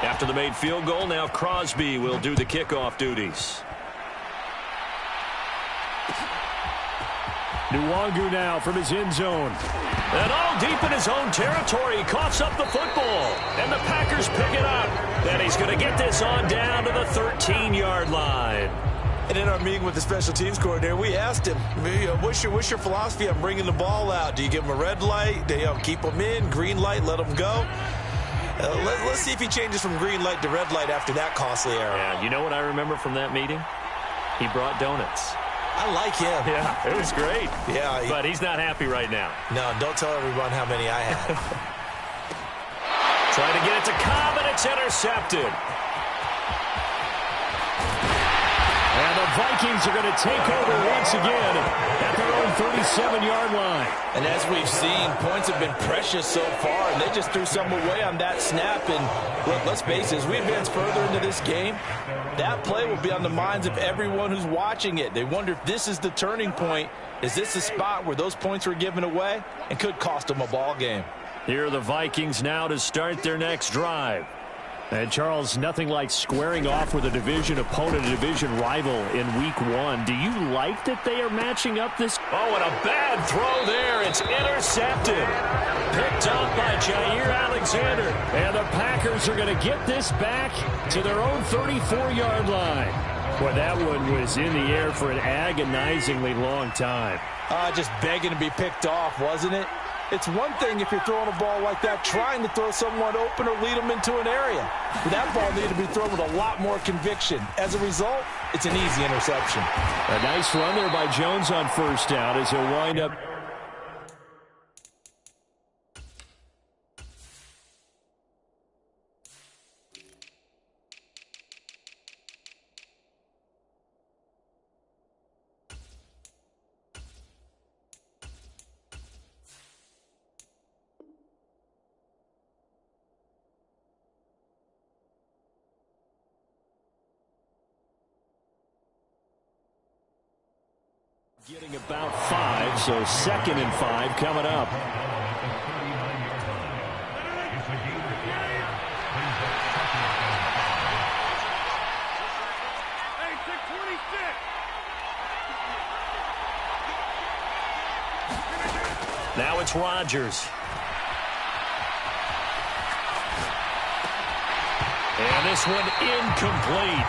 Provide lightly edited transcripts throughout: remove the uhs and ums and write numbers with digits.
After the made field goal, now Crosby will do the kickoff duties. Milwaukee now from his end zone. And all deep in his own territory. He coughs up the football. And the Packers pick it up. And he's going to get this on down to the 13-yard line. And in our meeting with the special teams coordinator, we asked him, what's your philosophy on bringing the ball out? Do you give him a red light? Do you keep him in? Green light, let him go? Let's see if he changes from green light to red light after that costly error. Yeah, you know what I remember from that meeting? He brought donuts. I like him. Yeah, it was great. Yeah. But he's not happy right now. No, don't tell everyone how many I have. Trying to get it to Cobb, and it's intercepted. And the Vikings are going to take over once again at their own 37-yard line. And as we've seen, points have been precious so far, and they just threw some away on that snap. And look, let's face it, as we advance further into this game, that play will be on the minds of everyone who's watching it. They wonder if this is the turning point. Is this the spot where those points were given away and could cost them a ball game? Here are the Vikings now to start their next drive. And, Charles, nothing like squaring off with a division opponent, a division rival in Week 1. Do you like that they are matching up this? Oh, and a bad throw there. It's intercepted. Picked up by Jair Alexander. And the Packers are going to get this back to their own 34-yard line. Boy, that one was in the air for an agonizingly long time. Just begging to be picked off, wasn't it? It's one thing if you're throwing a ball like that, trying to throw someone open or lead them into an area. But that ball needed to be thrown with a lot more conviction. As a result, it's an easy interception. A nice run there by Jones on first down as he'll wind up. Getting about 5, so 2nd and 5 coming up. Now it's Rodgers. And this one incomplete.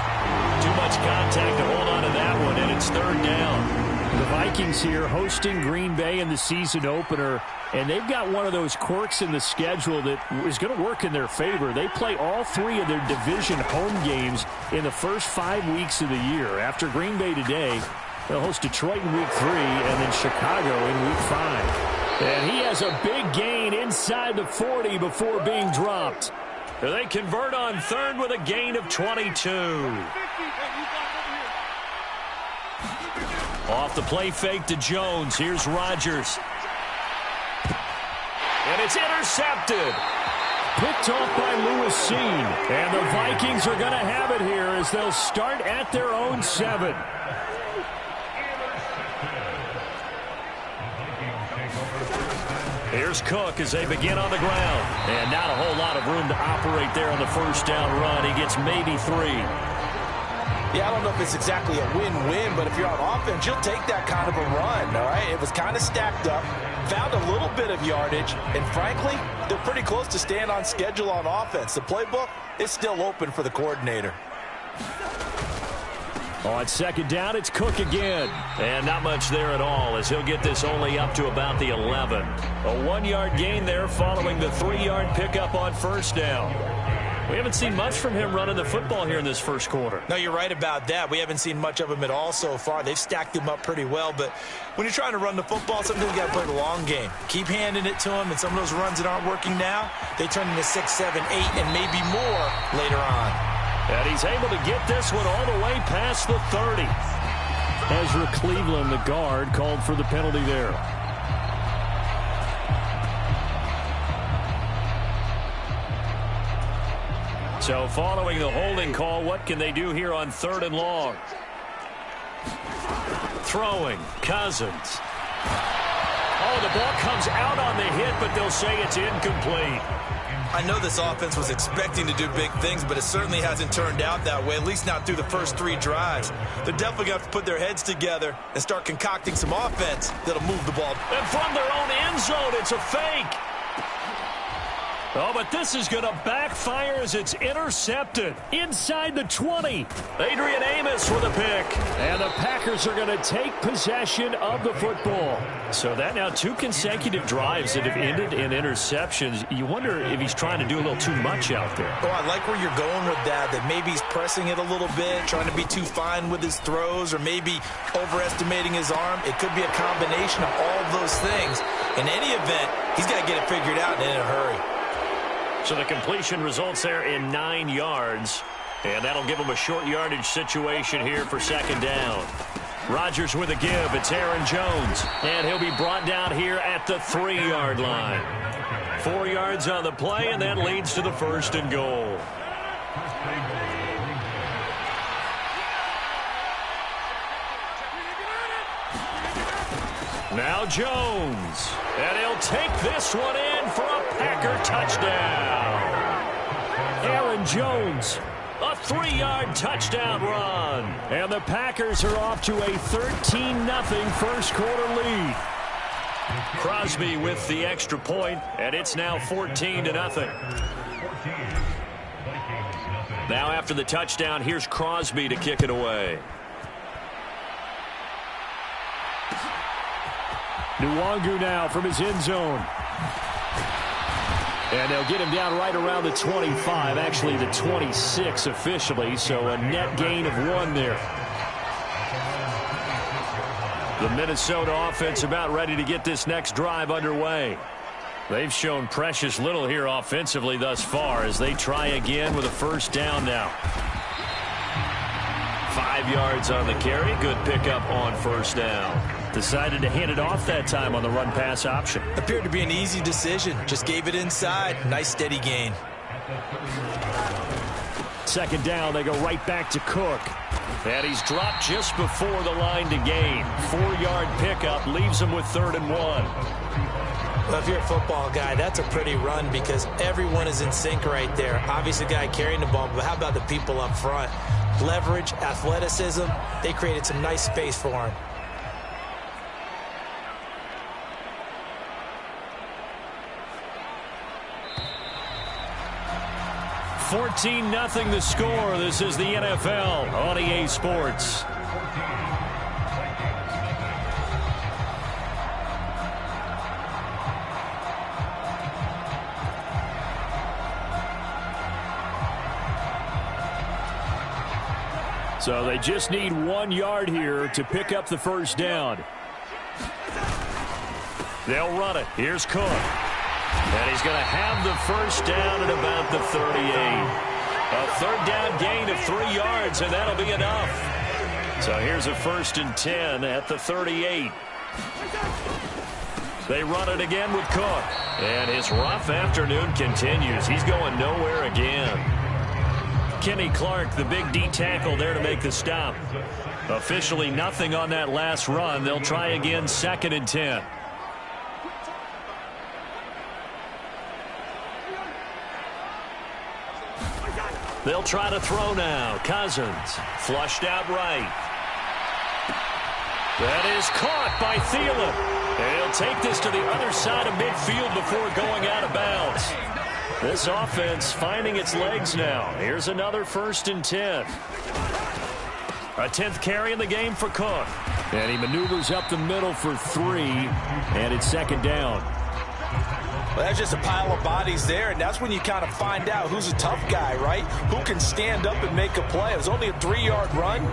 Too much contact to hold on to that one, and it's 3rd down. The Vikings here hosting Green Bay in the season opener, and they've got one of those quirks in the schedule that is going to work in their favor. They play all 3 of their division home games in the first 5 weeks of the year. After Green Bay today, they'll host Detroit in Week 3 and then Chicago in Week 5. And he has a big gain inside the 40 before being dropped. They convert on 3rd with a gain of 22. Off the play fake to Jones. Here's Rodgers. And it's intercepted. Picked off by Lewis Seen. And the Vikings are going to have it here as they'll start at their own 7. Here's Cook as they begin on the ground. And not a whole lot of room to operate there on the first down run. He gets maybe 3. Yeah, I don't know if it's exactly a win-win, but if you're on offense, you'll take that kind of a run, all right? It was kind of stacked up, found a little bit of yardage, and frankly, they're pretty close to staying on schedule on offense. The playbook is still open for the coordinator. On 2nd down, it's Cook again. And not much there at all as he'll get this only up to about the 11. A 1-yard gain there following the 3-yard pickup on first down. We haven't seen much from him running the football here in this first quarter. No, you're right about that. We haven't seen much of him at all so far. They've stacked him up pretty well, but when you're trying to run the football, sometimes you got to play the long game. Keep handing it to him, and some of those runs that aren't working now, they turn into 6, 7, 8, and maybe more later on. And he's able to get this one all the way past the 30. Ezra Cleveland, the guard, called for the penalty there. So following the holding call, what can they do here on 3rd and long? Throwing, Cousins. Oh, the ball comes out on the hit, but they'll say it's incomplete. I know this offense was expecting to do big things, but it certainly hasn't turned out that way, at least not through the first 3 drives. They're definitely going to have to put their heads together and start concocting some offense that'll move the ball. And from their own end zone, it's a fake. Oh, but this is going to backfire as it's intercepted. Inside the 20. Adrian Amos with a pick. And the Packers are going to take possession of the football. So that now 2 consecutive drives that have ended in interceptions. You wonder if he's trying to do a little too much out there. Oh, I like where you're going with that maybe he's pressing it a little bit, trying to be too fine with his throws, or maybe overestimating his arm. It could be a combination of all of those things. In any event, he's got to get it figured out and in a hurry. So the completion results there in 9 yards. And that'll give him a short yardage situation here for 2nd down. Rodgers with a give. It's Aaron Jones. And he'll be brought down here at the 3-yard line. 4 yards on the play, and that leads to the 1st and goal. Now Jones. And he'll take this one in for a Packer touchdown. Aaron Jones. A 3-yard touchdown run. And the Packers are off to a 13-0 first quarter lead. Crosby with the extra point, and it's now 14-0. Now after the touchdown, here's Crosby to kick it away. Nwangu now from his end zone. And they'll get him down right around the 25, actually the 26 officially, so a net gain of 1 there. The Minnesota offense about ready to get this next drive underway. They've shown precious little here offensively thus far as they try again with a 1st down now. 5 yards on the carry. Good pickup on 1st down. Decided to hand it off that time on the run-pass option. Appeared to be an easy decision. Just gave it inside. Nice steady gain. 2nd down, they go right back to Cook. And he's dropped just before the line to gain. 4-yard pickup leaves him with 3rd and 1. Well, if you're a football guy, that's a pretty run because everyone is in sync right there. Obviously, the guy carrying the ball, but how about the people up front? Leverage, athleticism, they created some nice space for him. 14-0 the score. This is the NFL on EA Sports. So they just need 1 yard here to pick up the 1st down. They'll run it. Here's Cook. And he's going to have the 1st down at about the 38. A 3rd down gain of 3 yards, and that'll be enough. So here's a 1st and 10 at the 38. They run it again with Cook. And his rough afternoon continues. He's going nowhere again. Kenny Clark, the big D tackle there to make the stop. Officially nothing on that last run. They'll try again 2nd and 10. They'll try to throw now. Cousins flushed out right. That is caught by Thielen. And he'll take this to the other side of midfield before going out of bounds. This offense finding its legs now. Here's another 1st and 10. A 10th carry in the game for Cook. And he maneuvers up the middle for 3. And it's 2nd down. Well, that's just a pile of bodies there, and that's when you kind of find out who's a tough guy, right? Who can stand up and make a play. It was only a 3-yard run,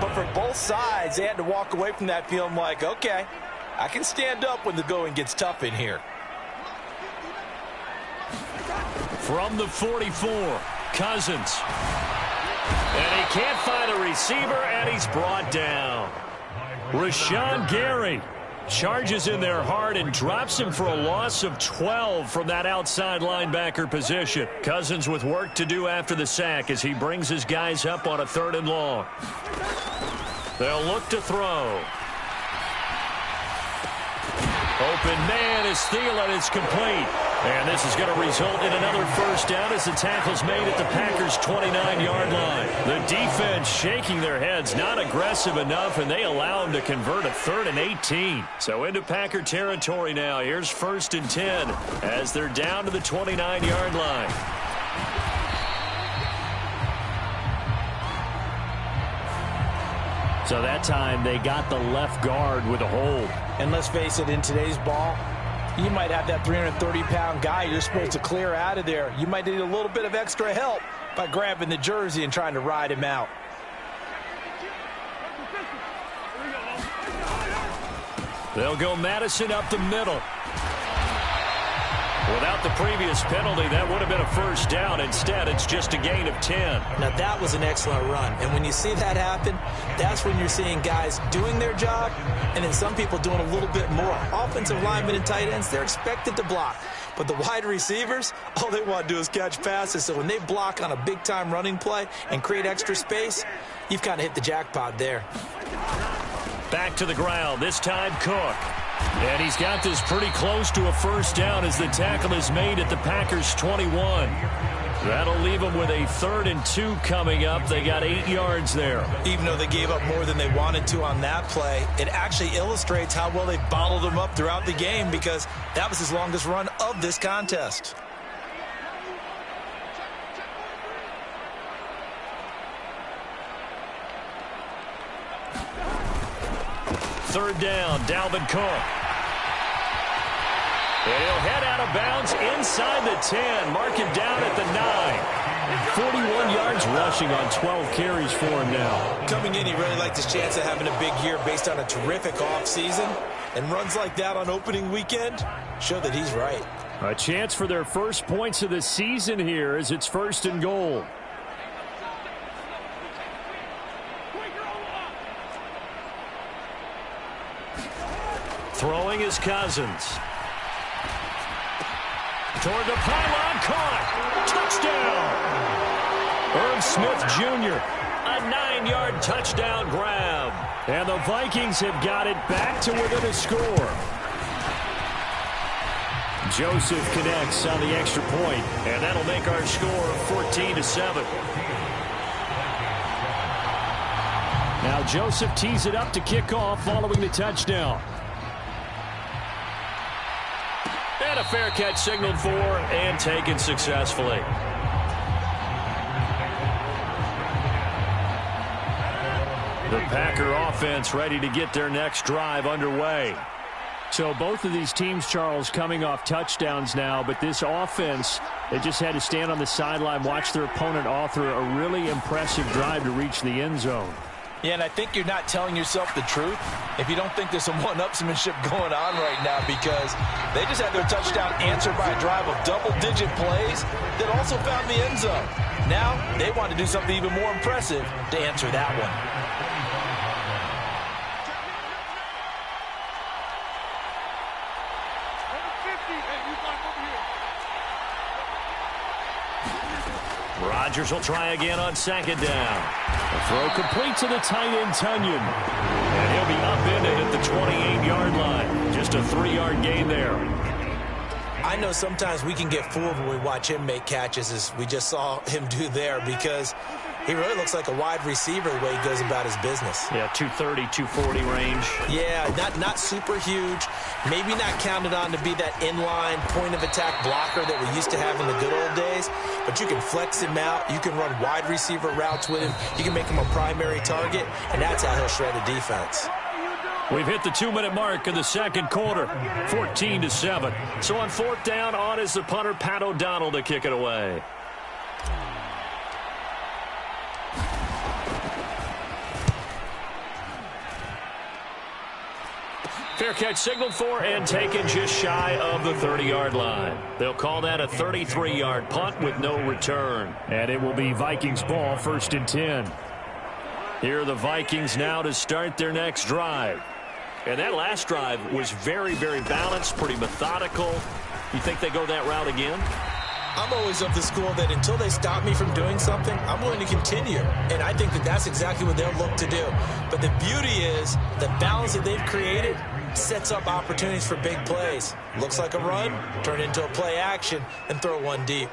but for both sides, they had to walk away from that feeling like, okay, I can stand up when the going gets tough in here. From the 44, Cousins. And he can't find a receiver, and he's brought down. Rashawn Gary charges in there hard and drops him for a loss of 12 from that outside linebacker position. Cousins with work to do after the sack as he brings his guys up on a 3rd and long. They'll look to throw. Open man is Thielen. It's complete. And this is going to result in another first down as the tackle's made at the Packers' 29-yard line. The defense shaking their heads, not aggressive enough, and they allow them to convert a 3rd and 18. So into Packer territory now. Here's 1st and 10 as they're down to the 29-yard line. So that time they got the left guard with a hold. And let's face it, in today's ball, you might have that 330-pound guy you're supposed to clear out of there. You might need a little bit of extra help by grabbing the jersey and trying to ride him out. They'll go Madison up the middle. Without the previous penalty, that would have been a first down. Instead, it's just a gain of 10. Now, that was an excellent run. And when you see that happen, that's when you're seeing guys doing their job and then some people doing a little bit more. Offensive linemen and tight ends, they're expected to block. But the wide receivers, all they want to do is catch passes. So when they block on a big-time running play and create extra space, you've kind of hit the jackpot there. Back to the ground, this time Cook. And he's got this pretty close to a first down as the tackle is made at the Packers' 21. That'll leave them with a 3rd and 2 coming up. They got 8 yards there. Even though they gave up more than they wanted to on that play, it actually illustrates how well they bottled them up throughout the game because that was his longest run of this contest. Third down, Dalvin Cook. And he'll head out of bounds inside the 10. Mark him down at the 9. 41 yards rushing on 12 carries for him now. Coming in, he really liked his chance of having a big year based on a terrific offseason. And runs like that on opening weekend show that he's right. A chance for their first points of the season here as it's 1st and goal. Throwing is Cousins. Toward the pylon, caught. Touchdown. Irv Smith Jr., a 9-yard touchdown grab. And the Vikings have got it back to within a score. Joseph connects on the extra point, and that'll make our score 14-7. Now Joseph tees it up to kick off following the touchdown. And a fair catch signaled for and taken successfully. The Packer offense ready to get their next drive underway. So both of these teams, Charles, coming off touchdowns now, but this offense, they just had to stand on the sideline, watch their opponent author a really impressive drive to reach the end zone. Yeah, and I think you're not telling yourself the truth if you don't think there's some one-upsmanship going on right now, because they just had their touchdown answered by a drive of double-digit plays that also found the end zone. Now they want to do something even more impressive to answer that one. Rodgers will try again on 2nd down. The throw complete to the tight end, Tunyon. And he'll be upended at the 28-yard line. Just a 3-yard gain there. I know sometimes we can get fooled when we watch him make catches, as we just saw him do there, because he really looks like a wide receiver the way he goes about his business. Yeah, 230, 240 range. Yeah, not super huge. Maybe not counted on to be that inline point-of-attack blocker that we used to have in the good old days. But you can flex him out. You can run wide receiver routes with him. You can make him a primary target, and that's how he'll shred a defense. We've hit the 2-minute mark in the second quarter, 14-7. So on 4th down, on is the punter, Pat O'Donnell, to kick it away. Fair catch signaled for and taken just shy of the 30-yard line. They'll call that a 33-yard punt with no return. And it will be Vikings ball, 1st and 10. Here are the Vikings now to start their next drive. And that last drive was very, very balanced, pretty methodical. You think they go that route again? I'm always of the school that until they stop me from doing something, I'm willing to continue. And I think that that's exactly what they'll look to do. But the beauty is the balance that they've created, sets up opportunities for big plays. Looks like a run, turn into a play action, and throw one deep.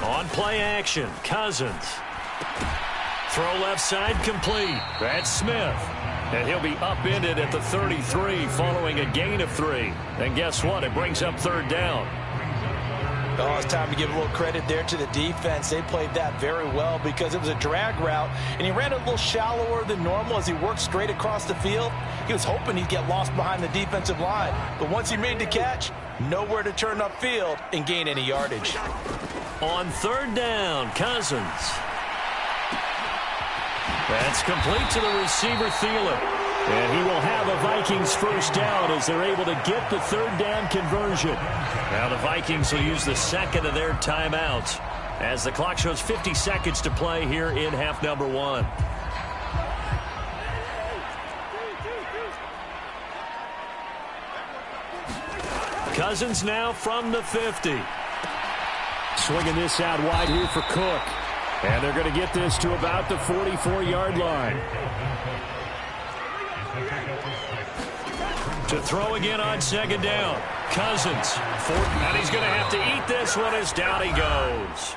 On play action, Cousins. Throw left side complete. That's Smith. And he'll be upended at the 33 following a gain of 3. And guess what? It brings up third down. Oh, it's time to give a little credit there to the defense. They played that very well because it was a drag route, and he ran a little shallower than normal as he worked straight across the field. He was hoping he'd get lost behind the defensive line. But once he made the catch, nowhere to turn upfield and gain any yardage. On third down, Cousins. That's complete to the receiver, Thielen. And he will have a Vikings first down as they're able to get the third down conversion. Now the Vikings will use the second of their timeouts as the clock shows 50 seconds to play here in half number 1. Cousins now from the 50. Swinging this out wide here for Cook. And they're going to get this to about the 44-yard line. To throw again on second down. Cousins. And he's going to have to eat this one as down he goes.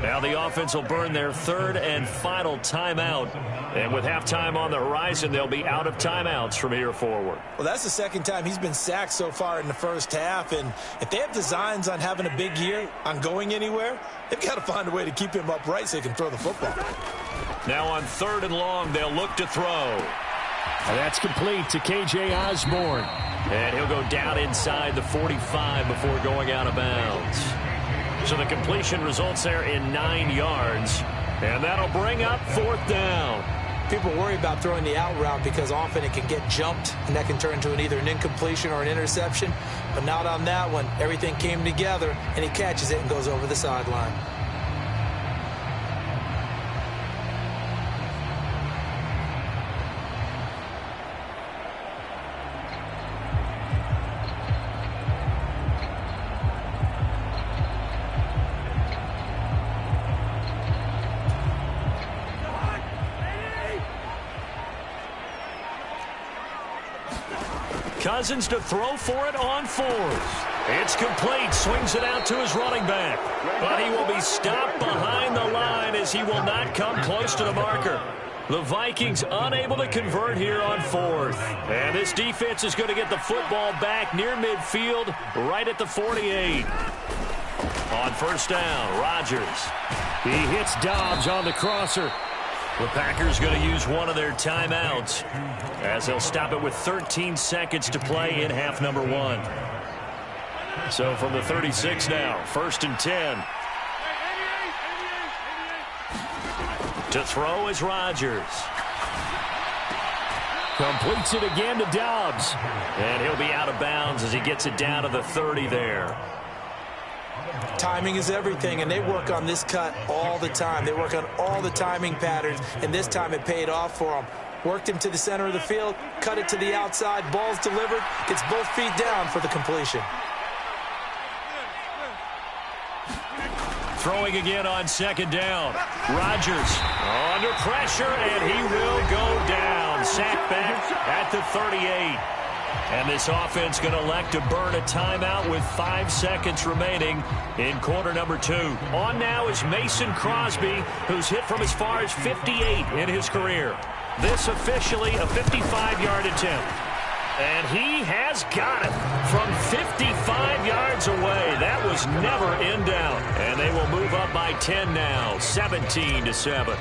Now the offense will burn their third and final timeout. And with halftime on the horizon, they'll be out of timeouts from here forward. Well, that's the second time he's been sacked so far in the first half. And if they have designs on having a big year, on going anywhere, they've got to find a way to keep him upright so he can throw the football. Now on third and long, they'll look to throw. And that's complete to K.J. Osborne. And he'll go down inside the 45 before going out of bounds. So the completion results there in 9 yards. And that'll bring up fourth down. People worry about throwing the out route because often it can get jumped, and that can turn into either an incompletion or an interception. But not on that one. Everything came together, and he catches it and goes over the sideline. Cousins to throw for it on fourth. It's complete. Swings it out to his running back. But he will be stopped behind the line as he will not come close to the marker. The Vikings unable to convert here on fourth. And this defense is going to get the football back near midfield, right at the 48. On first down, Rodgers. He hits Dobbs on the crosser. The Packers going to use one of their timeouts as they'll stop it with 13 seconds to play in half number 1. So from the 36 now, first and 10. To throw is Rodgers. Completes it again to Dobbs. And he'll be out of bounds as he gets it down to the 30 there. Timing is everything, and they work on this cut all the time. They work on all the timing patterns, and this time it paid off for them. Worked him to the center of the field, cut it to the outside, ball's delivered, gets both feet down for the completion. Throwing again on second down. Rodgers under pressure, and he will go down. Sacked back at the 38. And this offense going to elect to burn a timeout with 5 seconds remaining in quarter number 2. On now is Mason Crosby, who's hit from as far as 58 in his career. This officially a 55-yard attempt. And he has got it from 55 yards away. That was never in doubt. And they will move up by 10 now, 17-7.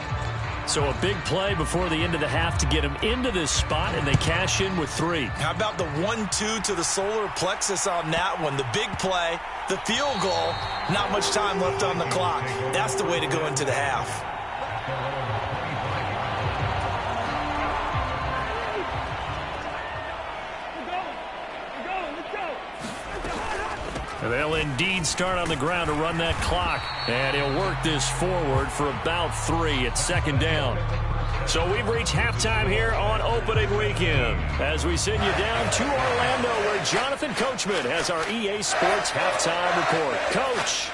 So a big play before the end of the half to get him into this spot, and they cash in with 3. How about the 1-2 to the solar plexus on that one? The big play, the field goal, not much time left on the clock. That's the way to go into the half. And they'll indeed start on the ground to run that clock. And he'll work this forward for about 3 at second down. So we've reached halftime here on opening weekend as we send you down to Orlando where Jonathan Coachman has our EA Sports halftime report. Coach.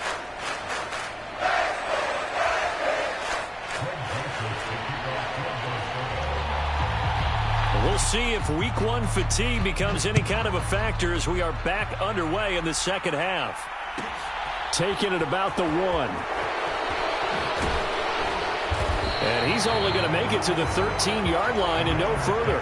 We'll see if week one fatigue becomes any kind of a factor as we are back underway in the second half. Taking it about the 1. And he's only going to make it to the 13-yard line and no further.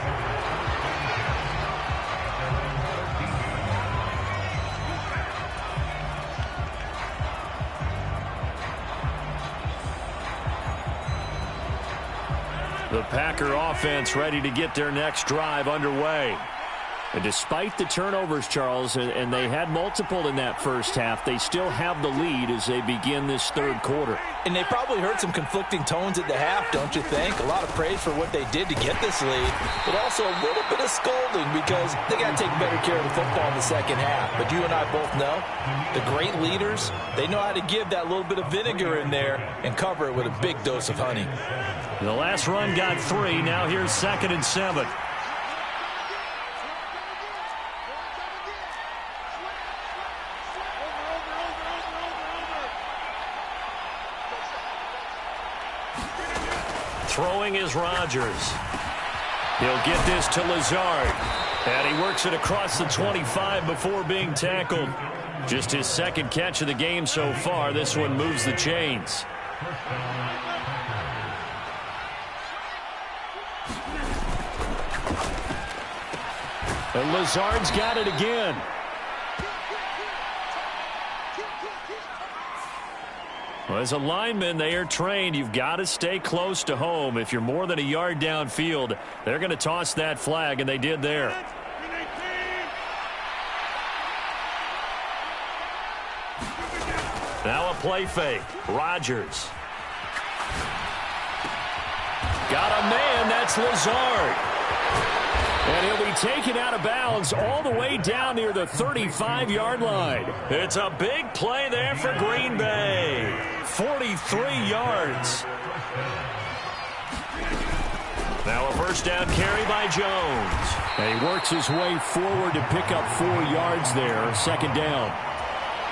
The Packer offense ready to get their next drive underway. And despite the turnovers, Charles, and they had multiple in that first half, they still have the lead as they begin this third quarter. And they probably heard some conflicting tones at the half, don't you think? A lot of praise for what they did to get this lead, but also a little bit of scolding because they got to take better care of the football in the second half. But you and I both know the great leaders, they know how to give that little bit of vinegar in there and cover it with a big dose of honey. The last run got 3. Now here's 2nd and 7. Throwing is Rodgers. He'll get this to Lazard. And he works it across the 25 before being tackled. Just his second catch of the game so far. This one moves the chains. And Lazard's got it again. Well, as a lineman, they are trained. You've got to stay close to home. If you're more than a yard downfield, they're going to toss that flag, and they did there. Now a play fake. Rodgers. Got a man. That's Lazard. And he'll be taken out of bounds all the way down near the 35-yard line. It's a big play there for Green Bay. 43 yards. Now a first down carry by Jones. And he works his way forward to pick up 4 yards there. Second down.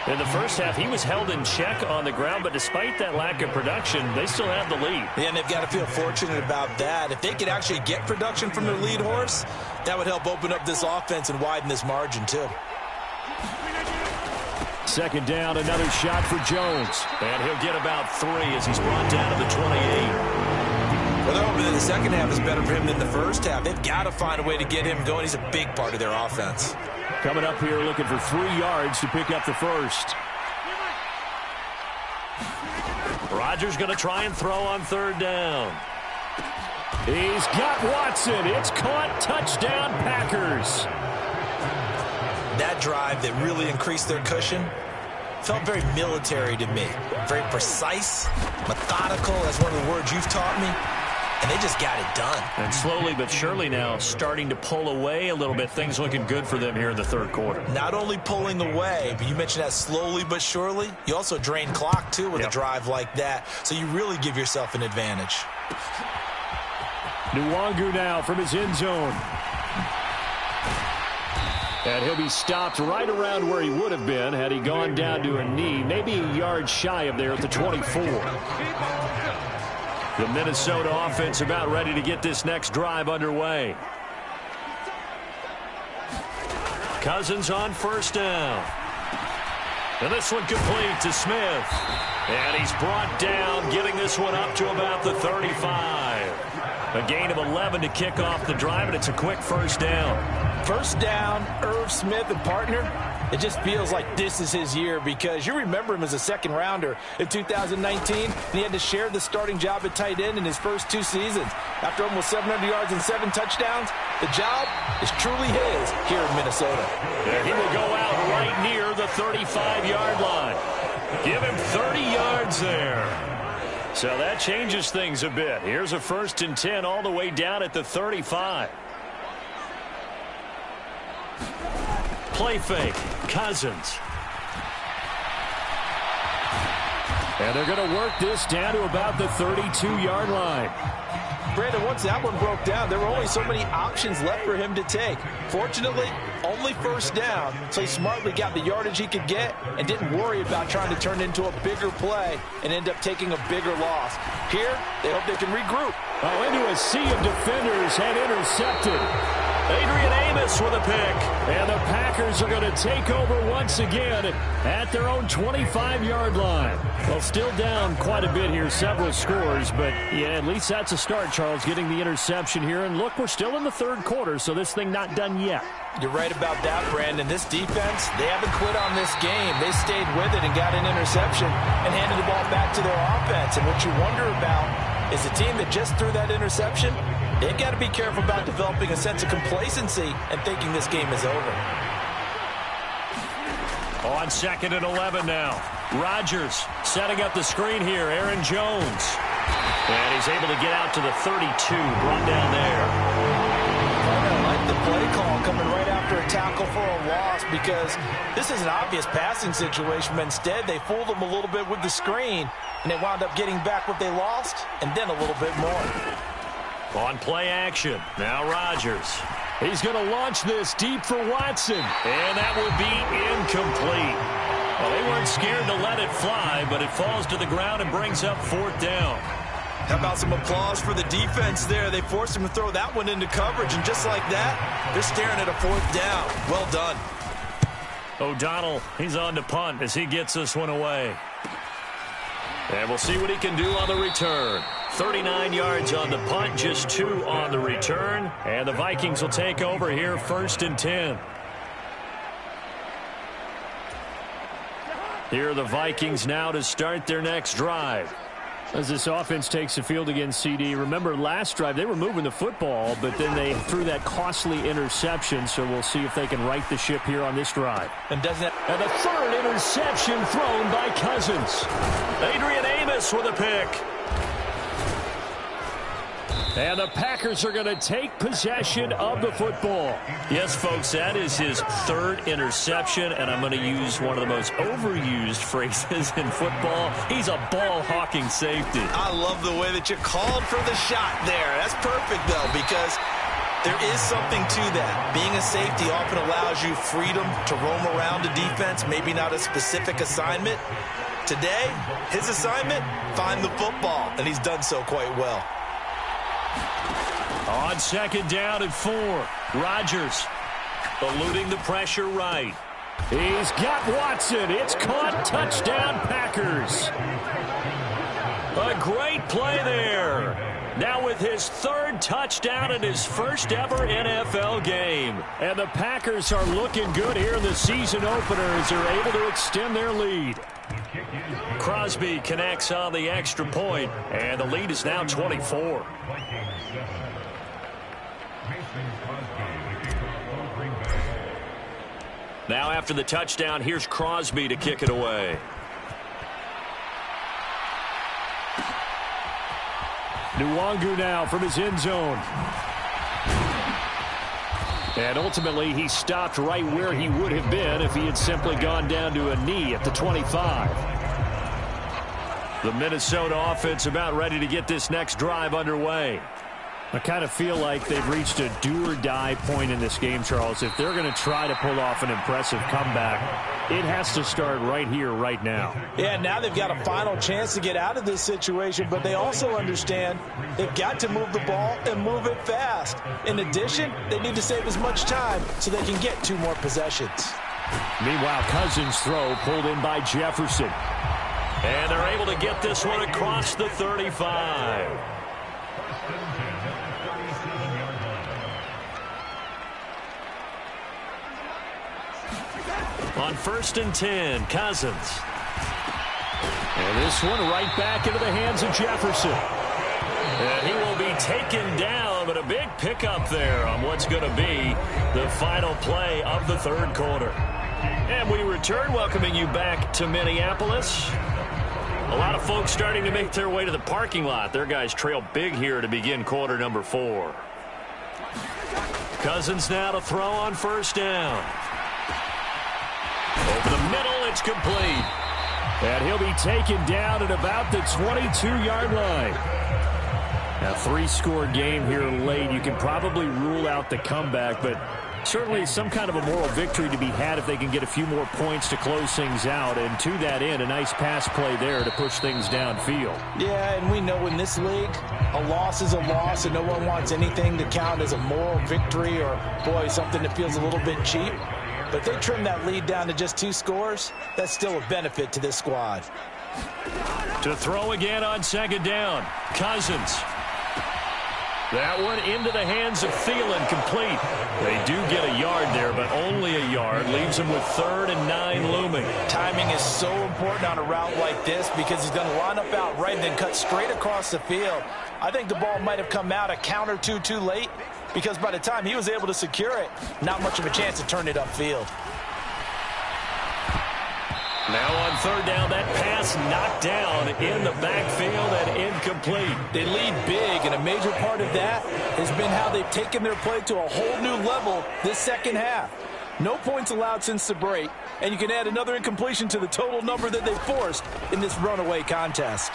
In the first half, he was held in check on the ground, but despite that lack of production, they still have the lead. Yeah, and they've got to feel fortunate about that. If they could actually get production from their lead horse, that would help open up this offense and widen this margin, too. Second down, another shot for Jones. And he'll get about 3 as he's brought down to the 28. Well, they're hoping that the second half is better for him than the first half. They've got to find a way to get him going. He's a big part of their offense. Coming up here looking for 3 yards to pick up the first. Rodgers going to try and throw on third down. He's got Watson. It's caught. Touchdown, Packers. That drive that really increased their cushion felt very military to me. Very precise, methodical. That's one of the words you've taught me. And they just got it done. And slowly but surely now starting to pull away a little bit. Things looking good for them here in the third quarter. Not only pulling away, but you mentioned that slowly but surely. You also drain clock, too, with a drive like that. So you really give yourself an advantage. Nwangu now from his end zone. And he'll be stopped right around where he would have been had he gone down to a knee. Maybe a yard shy of there at the 24. The Minnesota offense about ready to get this next drive underway. Cousins on first down. And this one complete to Smith. And he's brought down, getting this one up to about the 35. A gain of 11 to kick off the drive, and it's a quick first down. First down, Irv Smith and partner. It just feels like this is his year because you remember him as a second rounder in 2019, and he had to share the starting job at tight end in his first 2 seasons. After almost 700 yards and 7 touchdowns, the job is truly his here in Minnesota. And he will go out right near the 35-yard line. Give him 30 yards there. So that changes things a bit. Here's a 1st and 10 all the way down at the 35. Play fake. Cousins. And they're going to work this down to about the 32-yard line. Brandon, once that one broke down, there were only so many options left for him to take. Fortunately, only first down, so he smartly got the yardage he could get and didn't worry about trying to turn it into a bigger play and end up taking a bigger loss. Here, they hope they can regroup Oh, into a sea of defenders and intercepted. Adrian Amos with a pick. And the Packers are going to take over once again at their own 25-yard line. Well, still down quite a bit here, several scores, but yeah, at least that's a start, Charles, getting the interception here. And look, we're still in the third quarter, so this thing not done yet. You're right about that, Brandon. This defense, they haven't quit on this game. They stayed with it and got an interception and handed the ball back to their offense. And what you wonder about is a team that just threw that interception, they've got to be careful about developing a sense of complacency and thinking this game is over. On 2nd and 11 now. Rodgers setting up the screen here. Aaron Jones. And he's able to get out to the 32. Run down there. I like the play call coming right after a tackle for a loss, because this is an obvious passing situation, but instead they fooled them a little bit with the screen, and they wound up getting back what they lost and then a little bit more. On play action, now Rodgers. He's going to launch this deep for Watson. And that would be incomplete. Well, they weren't scared to let it fly, but it falls to the ground and brings up 4th down. How about some applause for the defense there? They forced him to throw that one into coverage, and just like that, they're staring at a 4th down. Well done. O'Donnell, he's on to punt as he gets this one away. And we'll see what he can do on the return. 39 yards on the punt, just 2 on the return. And the Vikings will take over here, 1st and 10. Here are the Vikings now to start their next drive. As this offense takes the field against CD, remember last drive they were moving the football, but then they threw that costly interception, so we'll see if they can right the ship here on this drive. And the 3rd interception thrown by Cousins. Adrian Amos with a pick. And the Packers are going to take possession of the football. Yes, folks, that is his 3rd interception, and I'm going to use one of the most overused phrases in football. He's a ball-hawking safety. I love the way that you called for the shot there. That's perfect, though, because there is something to that. Being a safety often allows you freedom to roam around the defense, maybe not a specific assignment. Today, his assignment, find the football, and he's done so quite well. On 2nd down and 4, Rodgers eluding the pressure right. He's got Watson. It's caught. Touchdown, Packers. A great play there. Now with his 3rd touchdown in his first ever NFL game. And the Packers are looking good here in the season opener as they're able to extend their lead. Crosby connects on the extra point, and the lead is now 24. Now after the touchdown, here's Crosby to kick it away. Nwangu now from his end zone. And ultimately, he stopped right where he would have been if he had simply gone down to a knee at the 25. The Minnesota offense about ready to get this next drive underway. I kind of feel like they've reached a do-or-die point in this game, Charles. If they're going to try to pull off an impressive comeback, it has to start right here, right now. Yeah, now they've got a final chance to get out of this situation, but they also understand they've got to move the ball and move it fast. In addition, they need to save as much time so they can get 2 more possessions. Meanwhile, Cousins' throw pulled in by Jefferson. And they're able to get this one across the 35. On 1st and 10, Cousins. And this one right back into the hands of Jefferson. And he will be taken down, but a big pickup there on what's going to be the final play of the 3rd quarter. And we return, welcoming you back to Minneapolis. A lot of folks starting to make their way to the parking lot. Their guys trail big here to begin quarter number 4. Cousins now to throw on 1st down. Over the middle, it's complete. And he'll be taken down at about the 22-yard line. A 3-score game here late. You can probably rule out the comeback, but Certainly some kind of a moral victory to be had if they can get a few more points to close things out. And to that end, a nice pass play there to push things downfield. Yeah, and we know in this league, a loss is a loss, and no one wants anything to count as a moral victory or, boy, something that feels a little bit cheap. But if they trim that lead down to just 2 scores, that's still a benefit to this squad. To throw again on second down, Cousins. That one into the hands of Thielen, complete. They do get a yard there, but only a yard. Leaves them with 3rd and 9 looming. Timing is so important on a route like this because he's going to line up out right and then cut straight across the field. I think the ball might have come out a count or two too late because by the time he was able to secure it, not much of a chance to turn it upfield. Now on 3rd down, that pass knocked down in the backfield and incomplete. They lead big, and a major part of that has been how they've taken their play to a whole new level this second half. No points allowed since the break, and you can add another incompletion to the total number that they forced in this runaway contest.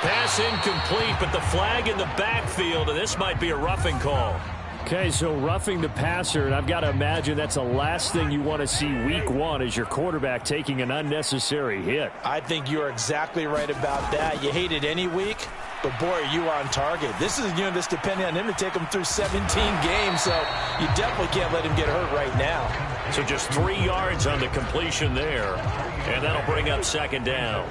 Pass incomplete, but the flag in the backfield, and this might be a roughing call. Okay, so roughing the passer, and I've got to imagine that's the last thing you want to see week 1 as your quarterback taking an unnecessary hit. I think you're exactly right about that. You hate it any week, but boy, are you on target. This is a unit that's depending on him to take him through 17 games, so you definitely can't let him get hurt right now. So just 3 yards on the completion there, and that'll bring up 2nd down.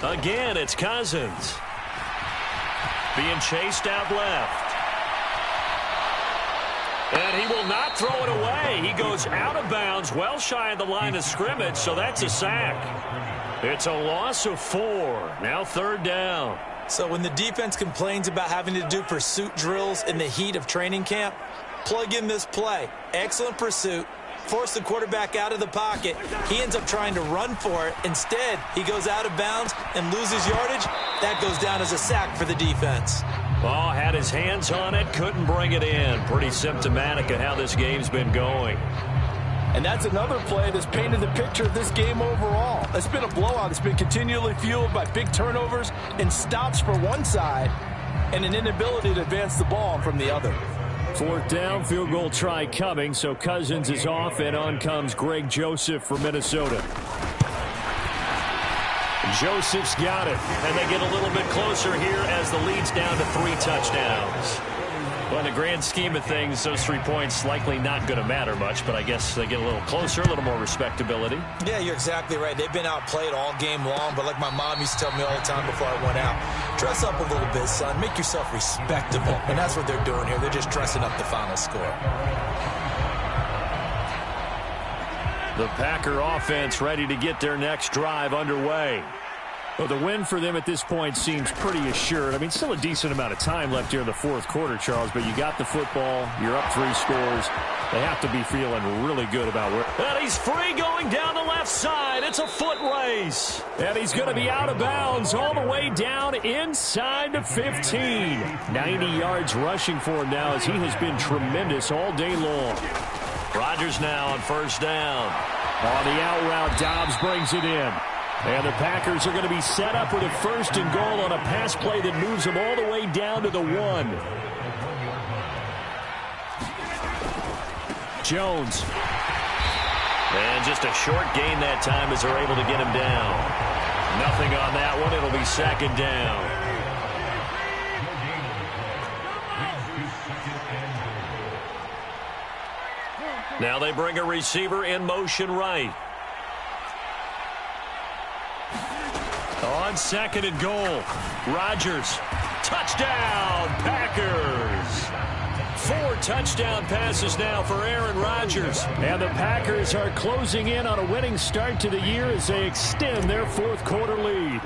Again, it's Cousins. Being chased out left. And he will not throw it away. He goes out of bounds, well shy of the line of scrimmage, so that's a sack. It's a loss of 4. Now 3rd down. So when the defense complains about having to do pursuit drills in the heat of training camp, plug in this play. Excellent pursuit. Force the quarterback out of the pocket. He ends up trying to run for it. Instead, he goes out of bounds and loses yardage. That goes down as a sack for the defense. Oh, had his hands on it, couldn't bring it in. Pretty symptomatic of how this game's been going. And that's another play that's painted the picture of this game overall. It's been a blowout. It's been continually fueled by big turnovers and stops for one side and an inability to advance the ball from the other. 4th down, field goal try coming, so Cousins is off, and on comes Greg Joseph for Minnesota. Joseph's got it, and they get a little bit closer here as the lead's down to 3 touchdowns. Well, in the grand scheme of things, those 3 points likely not going to matter much, but I guess they get a little closer, a little more respectability. Yeah, you're exactly right. They've been outplayed all game long, but like my mom used to tell me all the time before I went out, dress up a little bit, son. Make yourself respectable. And that's what they're doing here. They're just dressing up the final score. The Packer offense ready to get their next drive underway. Well, the win for them at this point seems pretty assured. I mean, still a decent amount of time left here in the 4th quarter, Charles, but you got the football, you're up 3 scores. They have to be feeling really good about where. And he's free going down the left side. It's a foot race. And he's going to be out of bounds all the way down inside the 15. 90 yards rushing for him now as he has been tremendous all day long. Rodgers now on 1st down. On the out route, Dobbs brings it in. And the Packers are going to be set up with a 1st and goal on a pass play that moves them all the way down to the 1. Jones. And just a short gain that time as they're able to get him down. Nothing on that one. It'll be 2nd down. Now they bring a receiver in motion right. On 2nd and goal, Rodgers, touchdown, Packers. 4 touchdown passes now for Aaron Rodgers. And the Packers are closing in on a winning start to the year as they extend their 4th quarter lead.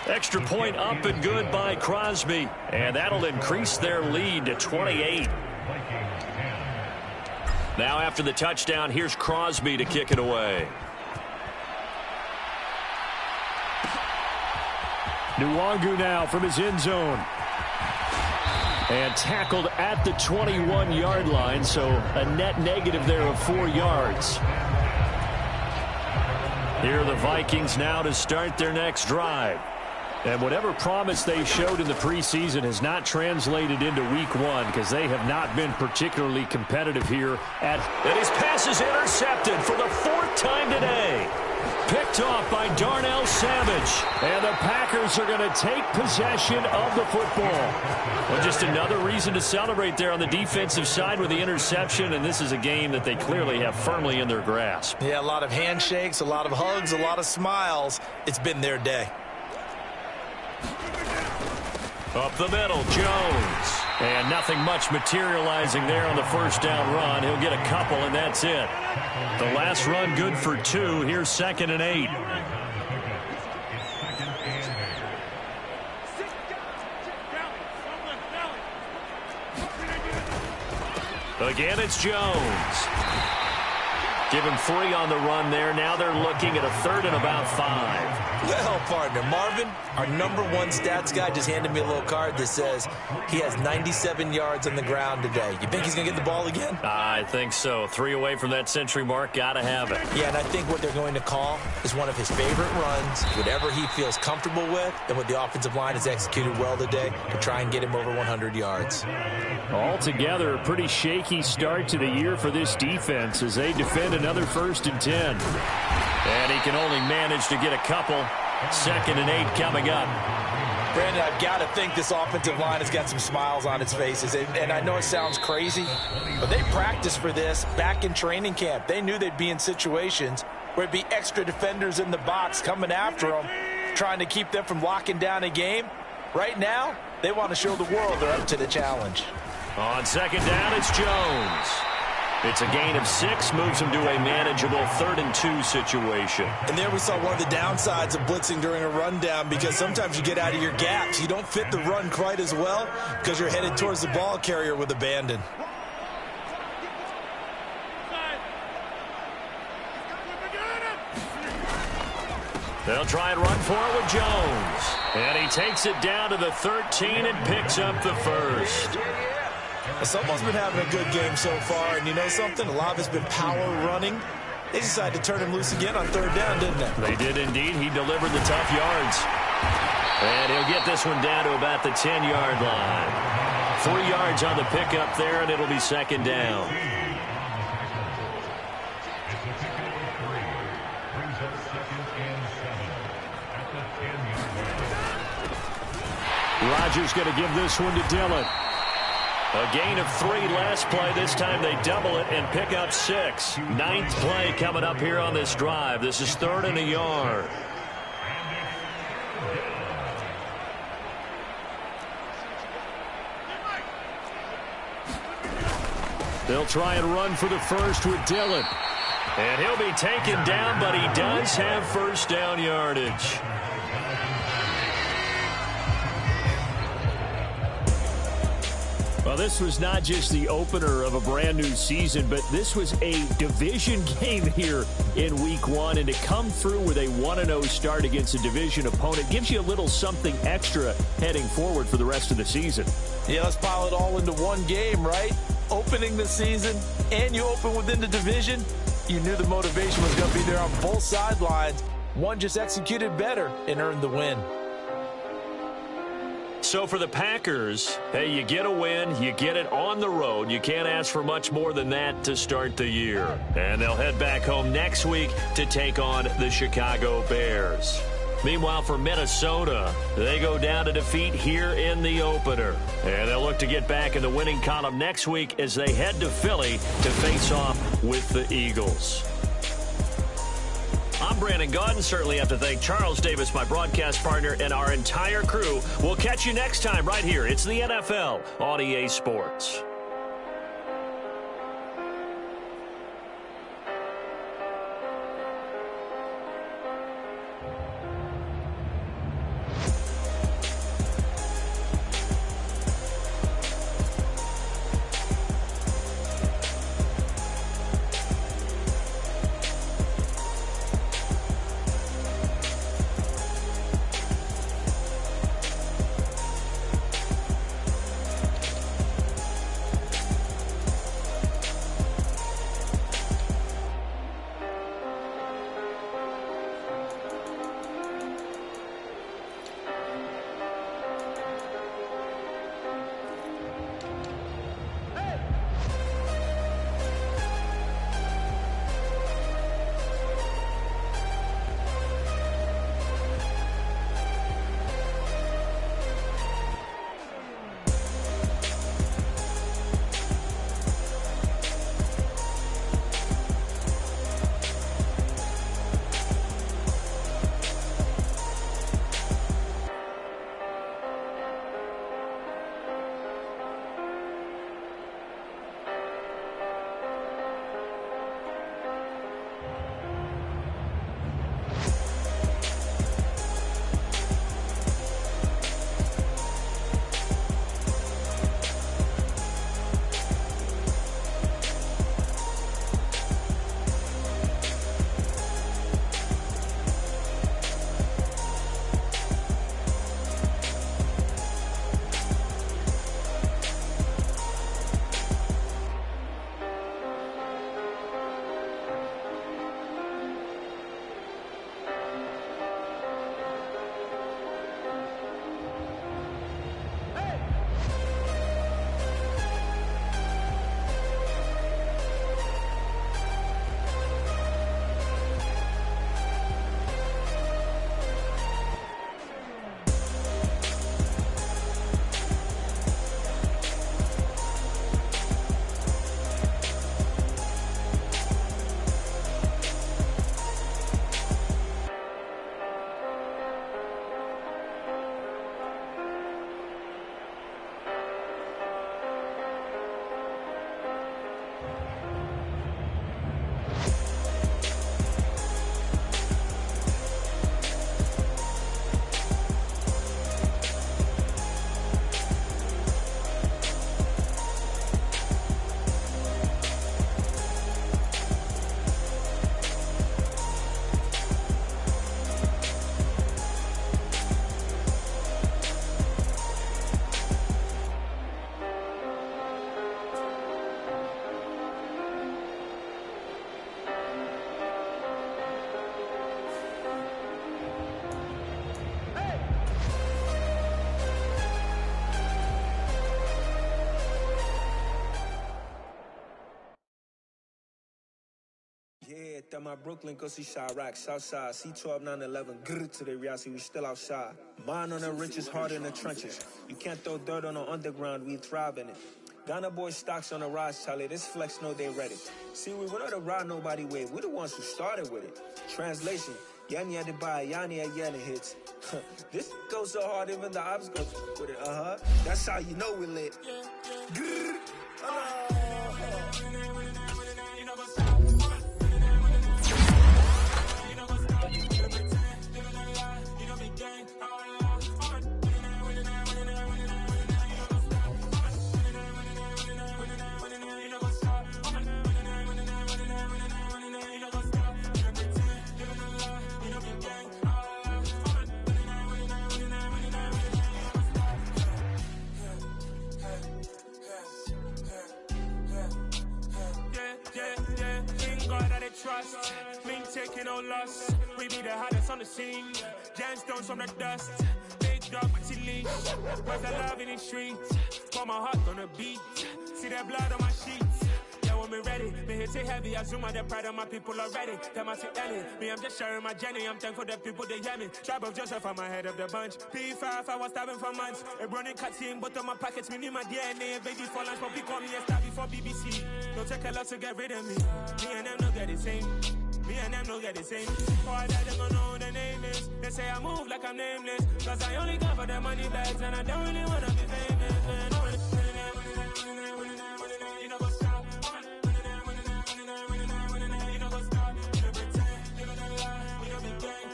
Extra point up and good by Crosby. And that'll increase their lead to 28. Now after the touchdown, here's Crosby to kick it away. Nwangu now from his end zone. And tackled at the 21-yard line, so a net negative there of 4 yards. Here are the Vikings now to start their next drive. And whatever promise they showed in the preseason has not translated into week one because they have not been particularly competitive here. And his pass is intercepted for the fourth time today. Picked off by Darnell Savage. And the Packers are going to take possession of the football. Well, just another reason to celebrate there on the defensive side with the interception, and this is a game that they clearly have firmly in their grasp. Yeah, a lot of handshakes, a lot of hugs, a lot of smiles. It's been their day. Up the middle, Jones. And nothing much materializing there on the first down run. He'll get a couple, and that's it. The last run good for 2. Here's 2nd and 8. Again, it's Jones. Give him 3 on the run there. Now they're looking at a 3rd and about 5. Well, partner, Marvin, our #1 stats guy just handed me a little card that says he has 97 yards on the ground today. You think he's going to get the ball again? I think so. 3 away from that century mark. Got to have it. Yeah, and I think what they're going to call is one of his favorite runs, whatever he feels comfortable with, and what the offensive line has executed well today to try and get him over 100 yards. Altogether, a pretty shaky start to the year for this defense as they defend another 1st and 10. And he can only manage to get a couple. 2nd and 8 coming up. Brandon, I've got to think this offensive line has got some smiles on its faces. And I know it sounds crazy, but they practiced for this back in training camp. They knew they'd be in situations where it'd be extra defenders in the box coming after them, trying to keep them from locking down a game. Right now, they want to show the world they're up to the challenge. On 2nd down, it's Jones. It's a gain of 6, moves him to a manageable 3rd and 2 situation. And there we saw one of the downsides of blitzing during a rundown, because sometimes you get out of your gaps. You don't fit the run quite as well because you're headed towards the ball carrier with abandon. They'll try and run for it with Jones. And he takes it down to the 13 and picks up the 1st. Someone's been having a good game so far, and you know something? A lot of it's been power running. They decided to turn him loose again on 3rd down, didn't they? They did indeed. He delivered the tough yards. And he'll get this one down to about the 10-yard line. 3 yards on the pickup there, and it'll be 2nd down. Rodgers going to give this one to Dillon. A gain of 3 last play. This time they double it and pick up 6. 9th play coming up here on this drive. This is 3rd and a yard. They'll try and run for the 1st with Dillon. And he'll be taken down, but he does have 1st down yardage. Well, this was not just the opener of a brand new season, but this was a division game here in week 1. And to come through with a 1-0 start against a division opponent gives you a little something extra heading forward for the rest of the season. Yeah, let's pile it all into one game, right? Opening the season, and you open within the division. You knew the motivation was going to be there on both sidelines. One just executed better and earned the win. So for the Packers, hey, you get a win, you get it on the road. You can't ask for much more than that to start the year. And they'll head back home next week to take on the Chicago Bears. Meanwhile, for Minnesota, they go down to defeat here in the opener. And they'll look to get back in the winning column next week as they head to Philly to face off with the Eagles. I'm Brandon Gaudin. Certainly have to thank Charles Davis, my broadcast partner, and our entire crew. We'll catch you next time right here. It's the NFL on EA Sports. Yeah, that my Brooklyn, go see Chirac, Southside, C12, 911, grrr to the reality, we still outside. Mine on the riches, hard in the trenches. You can't throw dirt on the underground, we thrive in it. Ghana boys stocks on the rise, Charlie, this flex know they ready. See, we were not the ride nobody with, we the ones who started with it. Translation, Yanni had to buy, Yanni had Yanni hits. This goes so hard, even the ops go with it, That's how you know we lit. Grrr, Trust, me taking no loss. We be the hottest on the scene. Gemstones from the dust. Big dog with your leash. Cause I love in the streets. Pour my heart on the beat. See that blood on my sheets. Yeah, when we ready, me hit it heavy. I zoom out the pride of my people already. Them I say Ellie. Me, I'm just sharing my journey. I'm thankful that people they hear me. Tribe of Joseph, I'm ahead of the bunch. P5, I was starving for months. A running cutscene, but on my pockets, me need my DNA. Baby for lunch, but we call me a star before BBC. Don't take a lot to get rid of me. Me and them no get the same. Me and them no get the same. Boy, that they gonna know who the name is. They say I move like I'm nameless. Cause I only got for the money bags. And I don't really wanna be famous, man. You know what's up. You know what's up. You know pretend. Live in a lie. We don't be gang.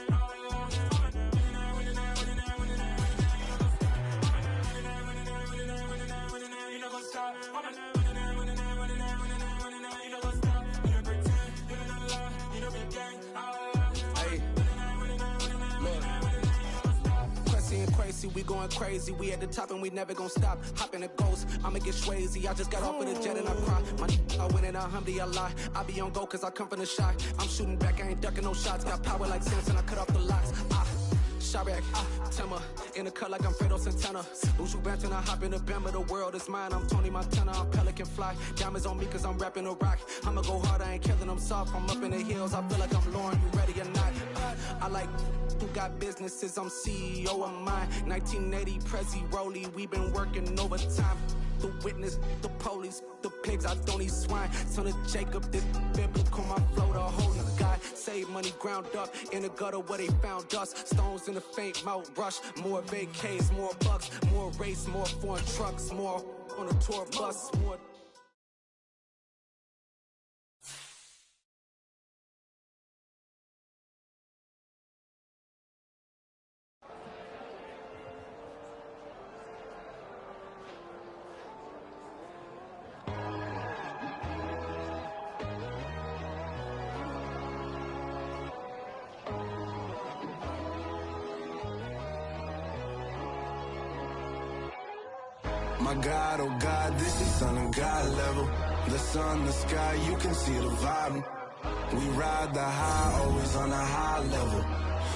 You know what's up. We going crazy, we at the top and we never gonna stop. Hop in a ghost, I'ma get swayzy. I just got off of the jet and I cry. My I win in a Humvee, I lie. I be on go cause I come from the shot. I'm shooting back, I ain't ducking no shots. Got power like Samson, I cut off the locks. Chirac, Timmer, in the cut like I'm Fredo Santana. Uju Benton, I hop in the Bama, the world is mine. I'm Tony Montana, I'm Pelican Fly. Diamonds on me cause I'm rapping a rock. I'ma go hard, I ain't killing them soft. I'm up in the hills, I feel like I'm Lauren, you ready or not? I like who got businesses, I'm CEO of mine. 1980 Prezi Rolly, we been working overtime. The witness, the police, the pigs, I don't eat swine. Son of Jacob, this biblical, my flow, the holy God. Save money ground up in the gutter where they found us. Stones in the faint Mount Rush. More vacays, more bucks, more race, more foreign trucks, more on a tour bus, more. My God, oh God, this is Son of God level. The sun, the sky, you can see the vibe. We ride the high, always on a high level.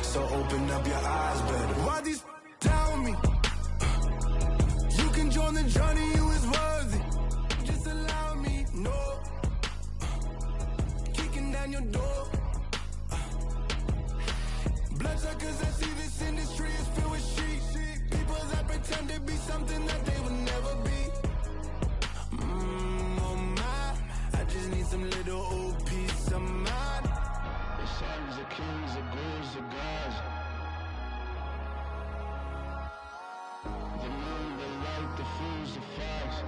So open up your eyes better. Why these tell me? You can join the journey, you is worthy. Just allow me, no. Kicking down your door. Bloodsuckers, I see this industry is filled with sheep. People that pretend to be something that they will never be. Oh my, I just need some little old peace of mind. The sons of kings, the ghouls, the gods. The moon, the light, the fools, the facts.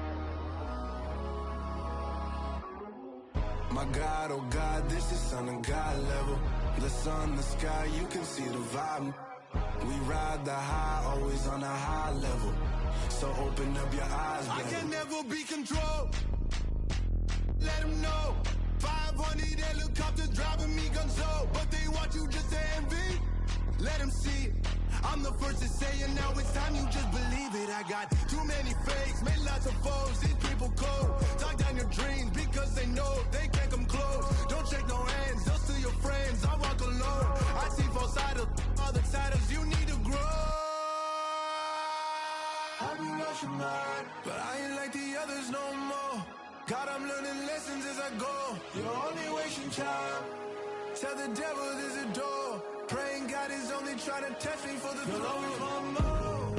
My God, oh God, this is Son of God level. The sun, the sky, you can see the vibe. We ride the high, always on a high level. So open up your eyes, baby. I can never be controlled. Let them know. 500 helicopters driving me gonzo. But they want you just to envy. Let them see it. I'm the first to say it, now it's time you just believe it. I got too many fakes, made lots of foes. These people cold. Talk down your dreams because they know they can't come close. Don't shake no hands, just to your friends. I walk alone. I see both sides of other titles. You need to grow. Have you lost your mind? But I ain't like the others no more. God, I'm learning lessons as I go. You're only wasting time. Tell the devil there's a door. Praying God is only trying to test me for the glory for more.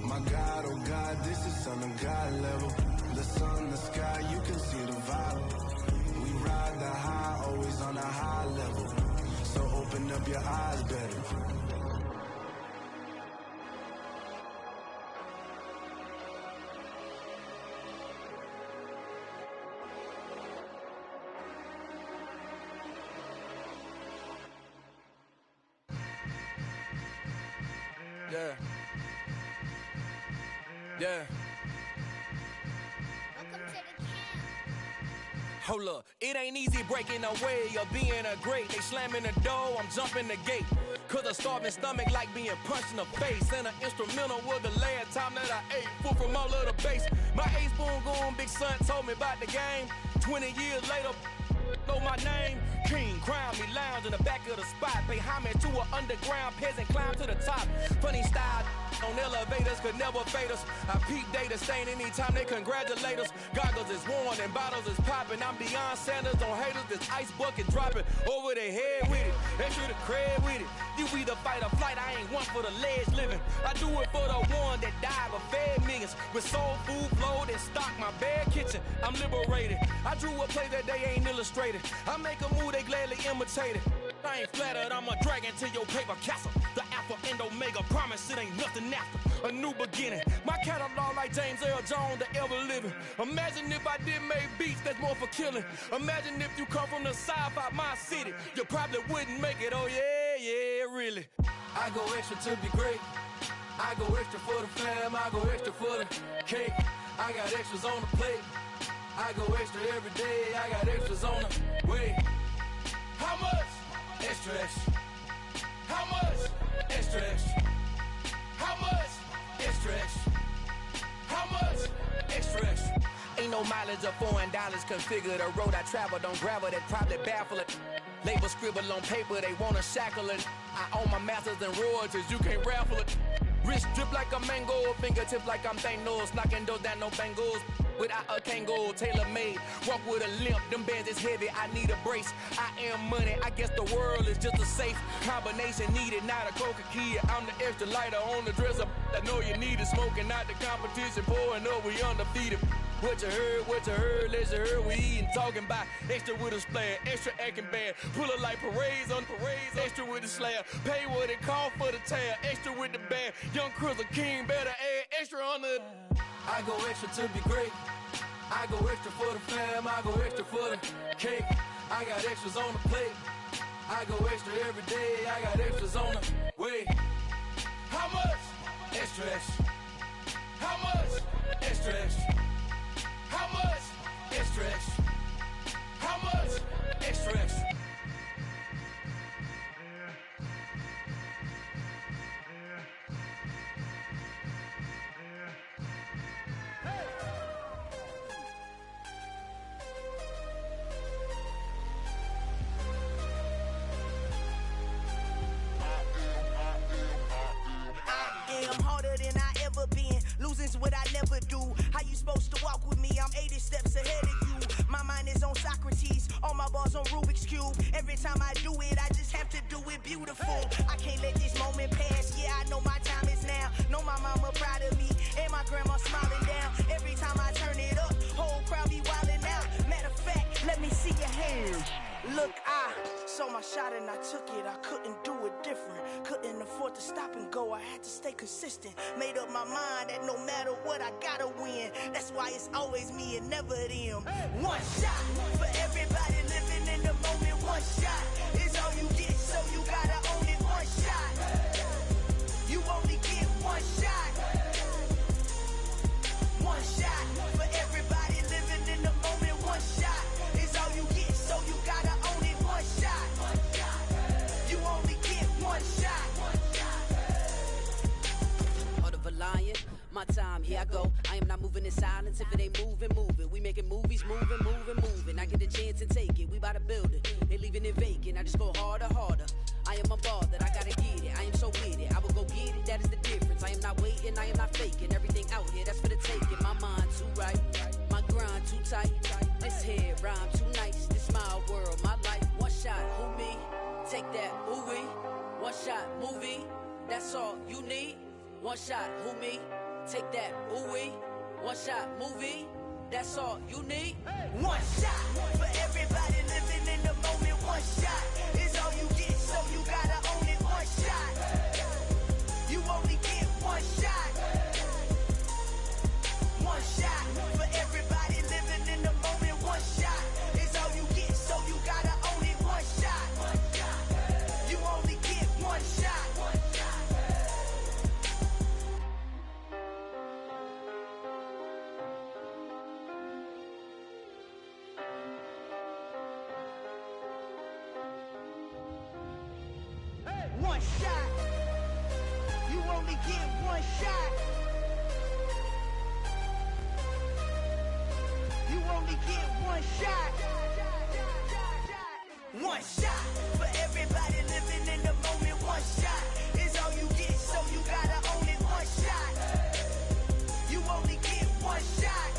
My God, oh God, this is Son of God level. The sun, the sky, you can see the vibe. We ride the high, always on a high level. So open up your eyes better. Yeah. Yeah. Hold up, it ain't easy breaking away or being a great. They slamming the door, I'm jumping the gate. Cause a starving stomach like being punched in the face. And an instrumental was the last time that I ate. Food from all of the bass. My ace boom goon, big son told me about the game. 20 years later, know my name. King, crown me, lounge in the back of the spot. Pay homage to an underground peasant, climb to the top. Funny style on elevators could never fade us. I peep data stain anytime they congratulate us. Goggles is worn and bottles is popping. I'm Deion Sanders on haters, this ice bucket dropping over their head with it. They should have cred with it. You either fight or flight, I ain't one for the ledge living. I do it for the one that died but fed millions. With soul food flowed and stocked my bare kitchen. I'm liberated. I drew a play that they ain't illustrated. I make a move, they gladly imitate it. I ain't flattered, I'm a dragon to your paper castle. The Alpha and Omega, promise it ain't nothing after. A new beginning. My catalog like James Earl Jones, the ever living. Imagine if I did make beats that's more for killing. Imagine if you come from the south out my city. You probably wouldn't make it, oh yeah, yeah, really. I go extra to be great. I go extra for the fam, I go extra for the cake. I got extras on the plate. I go extra every day, I got extras on the way. How much? Extra, extra. How much? Extra, extra. How much? Extra, extra. How much? Extra, extra. Ain't no mileage of $4 configure the road I travel. Don't gravel, that probably baffle it. Label scribble on paper, they wanna shackle it. I own my masters and royalties, you can't raffle it. Wrist drip like a mango, fingertips like I'm Thanos. Knocking those down, no bangles. Without a Kango, tailor-made. Walk with a limp, them bands is heavy, I need a brace. I am money, I guess the world is just a safe combination needed, not a coca key. I'm the extra lighter on the dresser. I know you need it, smoking out the competition, pouring up, we undefeated. What you heard, let you heard, we eating, talking about extra with a splash, extra acting bad. Pull it like parades on parades, extra with the slab. Pay what it cost for the tab, extra with the band. Young Crizzle King, better add extra on the. I go extra to be great. I go extra for the fam, I go extra for the cake. I got extras on the plate. I go extra every day, I got extras on the way. How much? Extra, extra. How much? Extra, extra. How much? Extra, extra. How much? Extra, extra. Losing's what I never do. How you supposed to walk with me? I'm 80 steps ahead of you. My mind is on Socrates, all my bars on Rubik's Cube. Every time I do it, I just have to do it beautiful. I can't let this moment pass. Yeah, I know my time is now. Know my mama proud of me, and my grandma smiling down. Every time I turn it up, whole crowd be wildin' out. Matter of fact, let me see your hands. Look, I saw my shot and I took it. I couldn't do it different. Couldn't afford to stop and go. I had to stay consistent. Made up my mind that no matter what, I gotta win. That's why it's always me and never them. One shot for everybody living in the moment. One shot is all you get, so you gotta own it. One shot. You only get one shot. One shot for everybody living in the moment. One shot is all you get, so you gotta own it. One shot. You only get one shot. Heart of a lion, my time, here I go. I am not moving in silence. If it ain't moving, move it. We making movies, moving. I get a chance and take it. We bout to build it. They leaving it vacant. I just go harder, harder. I am a ball that I gotta get it. I am so with it. I will go get it. That is the difference. I am not waiting. I am not faking. Everything out here, that's for the taking. My mind too right. My grind too tight. This head rhyme too nice. This my world, my life. One shot, who me? Take that, ooh-wee. One shot, movie. That's all you need. One shot, who me? Take that, ooh-wee. One shot, movie. That's all you need. One shot for everybody living in the moment. One shot is all you get, so you gotta own it. One shot. You only get one shot. One shot for everybody living in the moment. One shot is all you get, so you gotta own it. One shot. You only get one shot. One shot. You only get one shot. You only get one shot. One shot for everybody living in the moment. One shot is all you get, so you gotta own it. One shot. You only get one shot.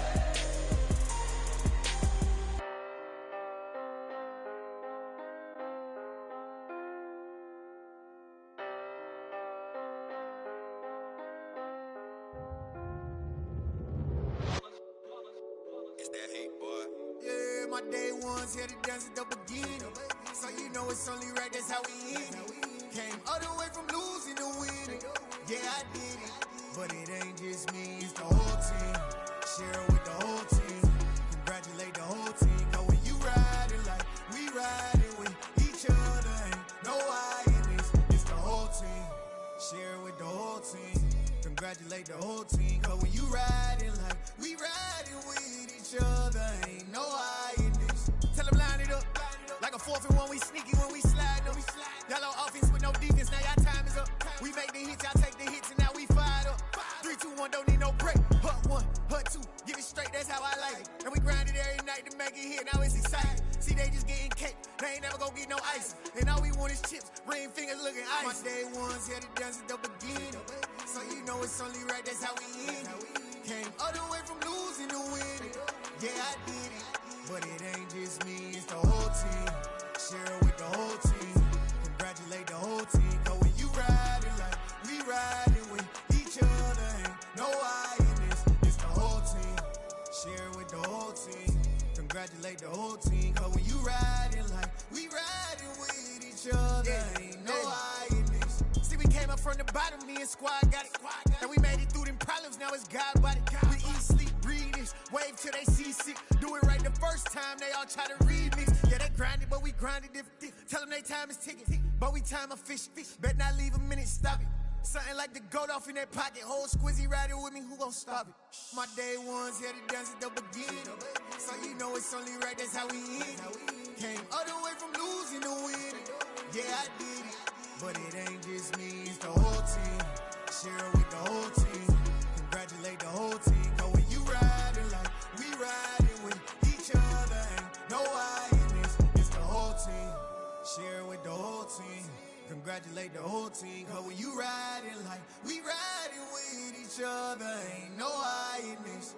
Yeah, my day ones here to dance at the beginning. So you know it's only right, that's how we end it. Came all the way from losing to winning. Yeah, I did it. But it ain't just me, it's the whole team. Share it with the whole team. Congratulate the whole team. Cause when you riding like we riding with each other, ain't no I in this. It's the whole team. Share it with the whole team. Congratulate the whole team. Cause when you riding like we riding with each other, ain't no I in this. Tell them line it up. Like a 4th and 1, we sneaky when we slide them. Y'all on offense with no defense, now y'all time is up. We make the hits, y'all take the hits, and now we fired up. 3, 2, 1, don't need no break. Hut 1, hut 2, get it straight, that's how I like it. And we grind it every night to make it hit, now it's exciting. See, they just getting cake, they ain't never gonna get no ice. And all we want is chips, ring fingers looking ice. My day ones here to dance at the beginning. So you know it's only right, that's how we end it. Came all the way from losing to winning. Yeah, I did it. But it ain't just me, it's the whole team. Share it with the whole team. Congratulate the whole team. Cause when you riding like we riding with each other, ain't no I in this. It's the whole team. Share it with the whole team. Congratulate the whole team. Cause when you riding like we riding with each other, ain't no I in this. See, we came up from the bottom, me and squad got it. And we made it through them problems, now it's God body. We eat, sleep, breathe this, wave till they see sick. Do it right the first time, they all try to remix. Yeah, they grinded, but we grinded different. Tell them they time is ticking, but we time a fish. Bet not leave a minute, stop it. Something like the goat off in that pocket. Whole squizzy riding with me, who gon' stop it? My day ones here to dance at the beginning. So you know it's only right, that's how we end it. Came all the way from losing to winning. Yeah, I did it. But it ain't just me, it's the whole team. Share it with the whole team. Congratulate the whole team. Cause when you riding like we riding with each other, ain't no I in this. It's the whole team. Share it with the whole team. Congratulate the whole team. Cause when you riding like we riding with each other, ain't no I in this.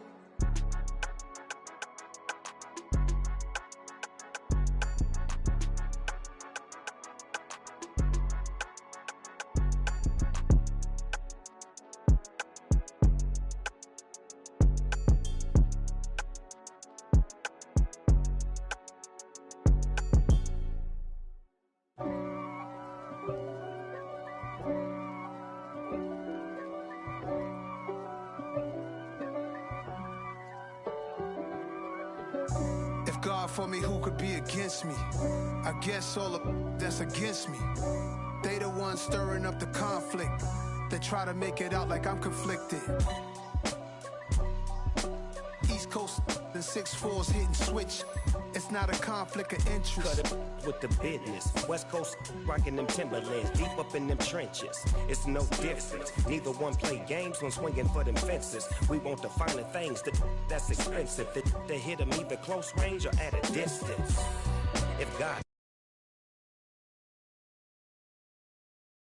God for me, who could be against me? I guess all of that's against me. They the ones stirring up the conflict. They try to make it out like I'm conflicted. East Coast, the 6'4's hitting switch. It's not a conflict of interest. Cut it with the business. West Coast rocking them Timberlands, deep up in them trenches. It's no difference. Neither one play games when swinging for them fences. We want the finer things that's expensive. That hit them either close range or at a distance. If God